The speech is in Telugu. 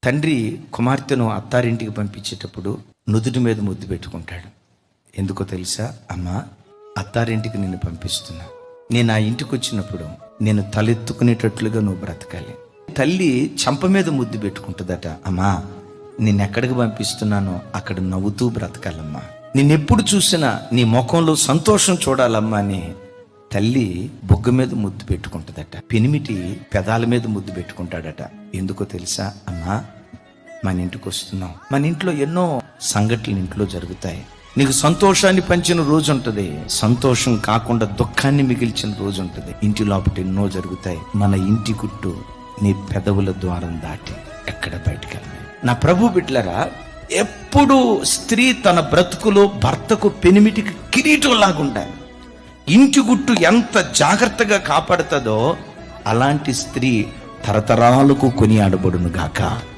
తండ్రి కుమార్తెను అత్తారింటికి పంపించేటప్పుడు నుదుటి మీద ముద్దు పెట్టుకుంటాడు. ఎందుకో తెలుసా? అమ్మా, అత్తారింటికి నిన్ను పంపిస్తున్నా. నేను ఆ ఇంటికి వచ్చినప్పుడు నేను తలెత్తుకునేటట్లుగా నువ్వు బ్రతకాలి. తల్లి చంప మీద ముద్దు పెట్టుకుంటుందట. అమ్మా, నిన్నెక్కడికి పంపిస్తున్నానో అక్కడ నవ్వుతూ బ్రతకాలమ్మా. నిన్నెప్పుడు చూసినా నీ ముఖంలో సంతోషం చూడాలమ్మా అని తల్లి బొగ్గ మీద ముద్దు పెట్టుకుంటుందట. పెనిమిటి పెదాల మీద ముద్దు పెట్టుకుంటాడట. ఎందుకో తెలుసా? అమ్మా, మన ఇంటికి వస్తున్నాం. మన ఇంట్లో ఎన్నో సంఘటనలు ఇంట్లో జరుగుతాయి. నీకు సంతోషాన్ని పంచిన రోజు ఉంటుంది, సంతోషం కాకుండా దుఃఖాన్ని మిగిల్చిన రోజు ఉంటుంది. ఇంటి లోపల ఎన్నో జరుగుతాయి. మన ఇంటి గుట్టు నీ పెదవుల ద్వారం దాటి ఎక్కడ బయటికి వెళ్ళాలి. నా ప్రభు బిడ్డలారా, ఎప్పుడు స్త్రీ తన బ్రతుకులో భర్తకు పెనిమిటికి కిరీటం లాగుండాలి. ఇంటి గుట్టు ఎంత జాగ్రత్తగా కాపాడుతుందో అలాంటి స్త్రీ తరతరాలకు కొనియాడబడును గాక.